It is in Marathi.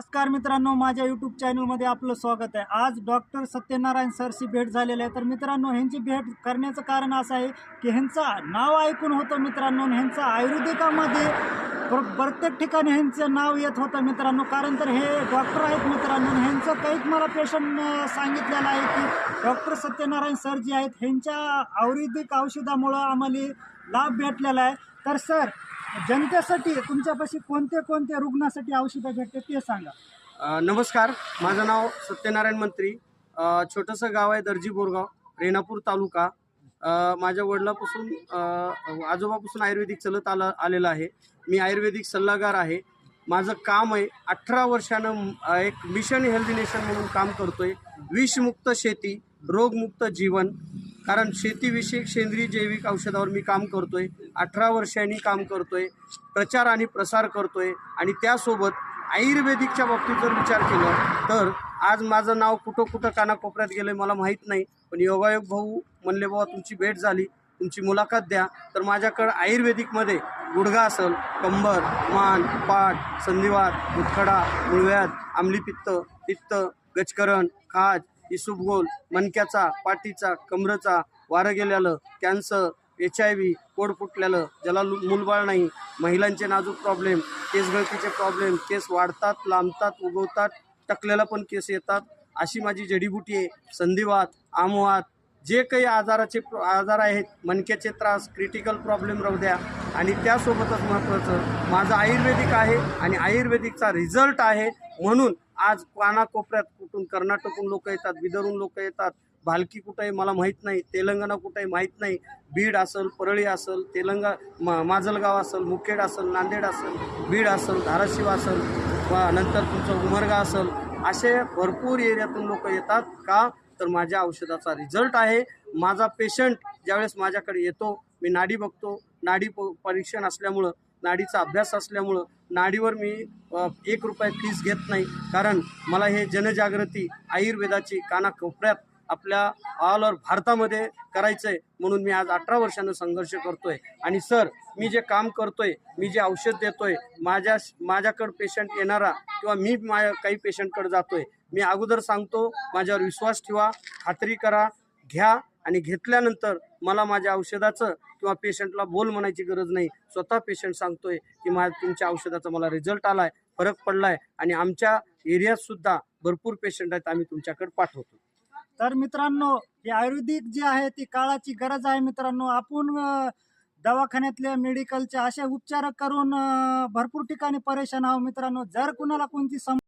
नमस्कार मित्रांनो, माझ्या यूट्यूब चॅनलमध्ये आपलं स्वागत आहे। आज डॉक्टर सत्यनारायण सरशी भेट झालेली आहे। तर मित्रांनो, ह्यांची भेट करण्याचं कारण असं आहे की ह्यांचं नाव ऐकून होतं मित्रांनो, ह्यांचं आयुर्वेदिकामध्ये प्रत्येक ठिकाणी ह्यांचं नाव येत होतं मित्रांनो। कारण तर हे डॉक्टर आहेत मित्रांनो, ह्यांचं काहीच मला पेशंट सांगितलेलं आहे की डॉक्टर सत्यनारायण सर जे आहेत ह्यांच्या आयुर्वेदिक औषधामुळं आम्हाला लाभ भेटलेला आहे। तर सर, जनतेसाठी तुमच्यापाशी कोणते कोणते रुग्णासाठी औषधं भेटते ते सांगा। नमस्कार, माझं नाव सत्यनारायण मंत्री। छोटंसं गाव आहे दर्जी बोरगाव, रेणापूर तालुका। माझ्या वडिलापासून आजोबापासून आयुर्वेदिक चलत आलेलं आहे। मी आयुर्वेदिक सल्लागार आहे। माझं काम आहे 18 वर्षानं एक मिशन हेल्दी नेशन म्हणून काम करतोय। विषमुक्त शेती, रोगमुक्त जीवन, कारण शेतीविषयक सेंद्रिय जैविक औषधावर मी काम करतोय। 18 वर्षांनी काम करतोय, प्रचार आणि प्रसार करतोय। आणि त्यासोबत आयुर्वेदिकच्या बाबतीत जर विचार केला तर आज माझं नाव कुठं कुठं कानाकोपऱ्यात गेलं मला माहीत नाही, पण योगायोग भाऊ म्हणले बाबा तुमची भेट झाली, तुमची मुलाखत द्या। तर माझ्याकडं आयुर्वेदिकमध्ये गुडघा असेल, कंबर, मान, पाठ, संधिवात, मुतखडा, मूळव्याध, आम्लीपित्त, पित्त, गजकरण, खाज, इसुबगोल, मणक्याचा, पाठीचा, कमरेचा, वारं गेलेलं, कॅन्सर, HIV, पोट फुटलेलं, ज्याला मूलबाळ नाही, महिलांचे नाजूक प्रॉब्लेम, केस गळतीचे प्रॉब्लेम, केस वाढतात, लांबतात, उगवतात, टकलेला पण केस येतात, अशी माझी जडीबुटी आहे। संधिवात, आमवात, जे काही आजार आहेत, मणक्याचे त्रास, क्रिटिकल प्रॉब्लेम राहू द्या। आणि त्यासोबतच महत्त्वाचं माझं आयुर्वेदिक आहे आणि आयुर्वेदिकचा रिझल्ट आहे। म्हणून आज कानाकोपऱ्यात कुठून कर्नाटकहून लोक येतात, बिदरहून लोक येतात, भालकी कुठं आहे मला माहीत नाही, तेलंगणा कुठं आहे माहीत नाही, बीड असेल, परळी असेल, माजलगाव असेल, मुखेड असेल, नांदेड असेल, बीड असेल, धाराशिव असेल, नंतर तुमचं उमरगा असेल, असे भरपूर एरियातून लोक येतात। का तर माझ्या औषधाचा रिझल्ट आहे। माझा पेशंट ज्यावेळेस माझ्याकडे येतो, मी नाडी बघतो, नाडी परीक्षण असल्यामुळं, नाडीचा अभ्यास असल्यामुळं नाडीवर मी 1 रुपया फीस घेत नाही। कारण मला हे जनजागृती आयुर्वेदाची कानाकोपऱ्यात आपल्या ऑल ओव्हर भारतामध्ये करायचं आहे। म्हणून मी आज 18 वर्षानं संघर्ष करतोय। आणि सर, मी जे काम करतोय, मी जे औषध देतोय, माझ्याकडं पेशंट येणारा किंवा मी काही पेशंटकडे जातोय, मी अगोदर सांगतो माझ्यावर विश्वास ठेवा, खात्री करा, घ्या। आणि घेतल्यानंतर मला माझ्या औषधाचं किंवा पेशंटला बोल म्हणायची गरज नाही, स्वतः पेशंट सांगतोय की तुमच्या औषधाचा मला रिझल्ट आला आहे, फरक पडला आहे। आणि आमच्या एरियातसुद्धा भरपूर पेशंट आहेत, आम्ही तुमच्याकडे पाठवतो। तर मित्रांनो, हे आयुर्वेदिक जे आहे ती काळाची गरज आहे मित्रांनो। आपण दवाखान्यातल्या मेडिकलचे असे उपचार करून भरपूर ठिकाणी परेशान आहोत मित्रांनो। जर कुणाला कोणती